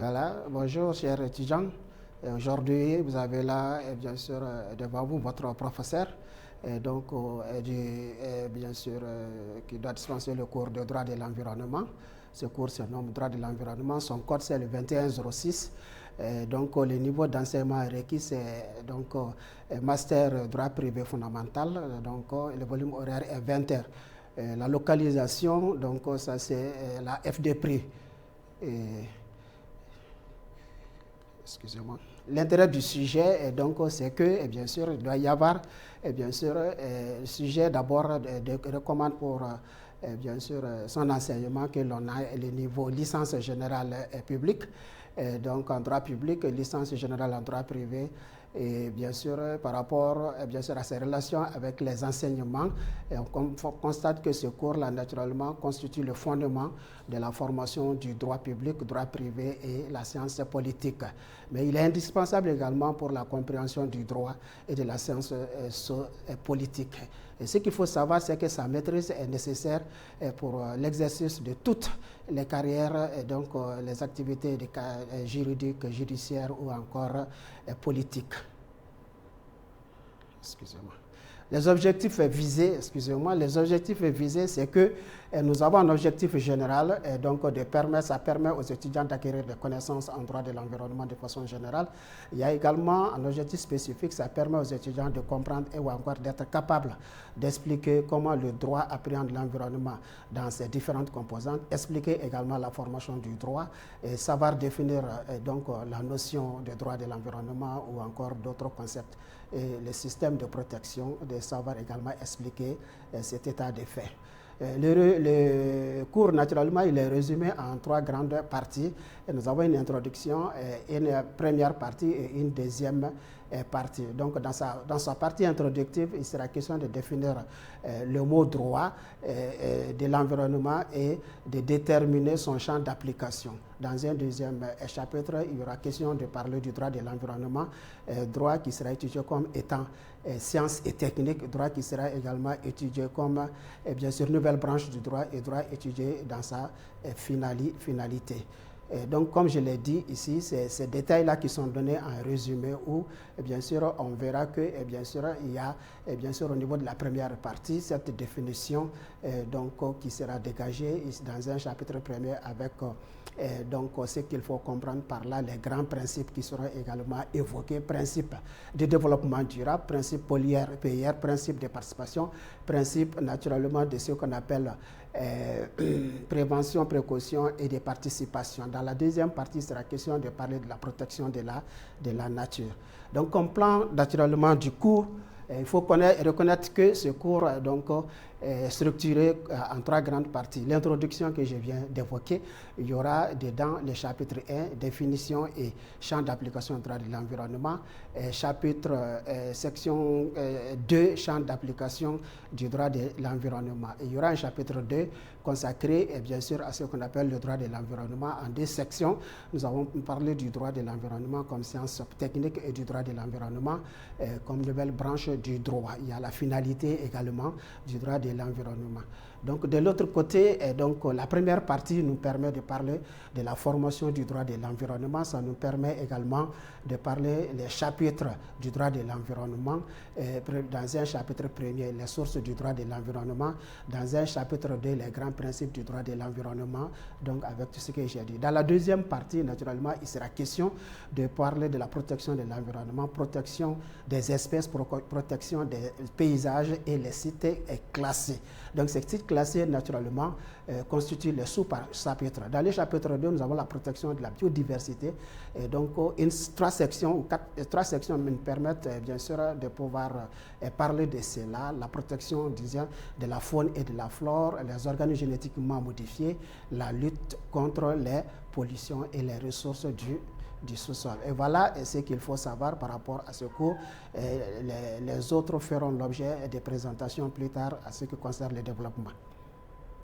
Voilà, bonjour chers étudiants. Aujourd'hui, vous avez là, bien sûr, devant vous votre professeur, bien sûr, qui doit dispenser le cours de droit de l'environnement. Ce cours se nomme droit de l'environnement. Son code, c'est le 2106. Le niveau d'enseignement requis, c'est master droit privé fondamental. Le volume horaire est 20 heures. La localisation, ça c'est la FDPRI. Excusez-moi. L'intérêt du sujet, c'est que, bien sûr, il doit y avoir, le sujet d'abord recommande pour, bien sûr, son enseignement que l'on a le niveau licence générale publique, donc en droit public, licence générale en droit privé, et bien sûr, par rapport à ses relations avec les enseignements, on constate que ce cours-là, naturellement, constitue le fondement de la formation du droit public, droit privé et la science politique. Mais il est indispensable également pour la compréhension du droit et de la science politique. Et ce qu'il faut savoir, c'est que sa maîtrise est nécessaire pour l'exercice de toutes les carrières, les activités juridiques, judiciaires ou encore politiques. Excusez-moi. Les objectifs visés, c'est que nous avons un objectif général, ça permet aux étudiants d'acquérir des connaissances en droit de l'environnement de façon générale. Il y a également un objectif spécifique, ça permet aux étudiants de comprendre ou encore d'être capables d'expliquer comment le droit appréhende l'environnement dans ses différentes composantes, expliquer également la formation du droit et savoir définir la notion de droit de l'environnement ou encore d'autres concepts. Et le système de protection, de savoir également expliquer cet état des faits. Le cours, naturellement, il est résumé en 3 grandes parties. Et nous avons une introduction, une première partie et une deuxième partie. Donc, dans sa partie introductive, il sera question de définir le mot droit de l'environnement et de déterminer son champ d'application. Dans un deuxième chapitre, il y aura question de parler du droit de l'environnement, droit qui sera étudié comme étant sciences et techniques, droit qui sera également étudié comme, bien sûr, nouvelle branche du droit et droit étudié dans sa finalité. Donc, comme je l'ai dit ici, c'est ces détails-là qui sont donnés en résumé où, bien sûr, on verra que, bien sûr, il y a, bien sûr, au niveau de la première partie, cette définition qui sera dégagée dans un chapitre premier avec ce qu'il faut comprendre par là, les grands principes qui seront également évoqués, principe de développement durable, principe PIR, principe de participation, principe naturellement de ce qu'on appelle prévention, précaution et de participation. Dans la deuxième partie, il sera question de parler de la protection de la nature. Donc, comme plan naturellement du cours, il faut reconnaître que ce cours est structuré en 3 grandes parties. L'introduction que je viens d'évoquer, il y aura dedans le chapitre 1, définition et champ d'application du droit de l'environnement, section 2, champ d'application du droit de l'environnement. Il y aura un chapitre 2 consacré, bien sûr, à ce qu'on appelle le droit de l'environnement en 2 sections. Nous avons parlé du droit de l'environnement comme science technique et du droit de l'environnement comme nouvelle branche du droit. Il y a la finalité également du droit de l'environnement. Donc, de l'autre côté, la première partie nous permet de parler de la formation du droit de l'environnement. Ça nous permet également de parler des chapitres du droit de l'environnement. Dans un chapitre premier, les sources du droit de l'environnement. Dans un chapitre 2, les grands principes du droit de l'environnement. Donc, avec tout ce que j'ai dit. Dans la deuxième partie, naturellement, il sera question de parler de la protection de l'environnement, protection des espèces, protection des paysages et les sites classés. Donc, ces sites classés, naturellement, constituent les sous-chapitres. Dans le chapitre 2, nous avons la protection de la biodiversité. Et donc, 3 sections nous permettent, bien sûr, de pouvoir parler de cela, la protection, disons, de la faune et de la flore, les organes génétiquement modifiés, la lutte contre les pollutions et les ressources du sous-sol. Et voilà ce qu'il faut savoir par rapport à ce cours. Les autres feront l'objet de présentations plus tard à ce qui concerne le développement.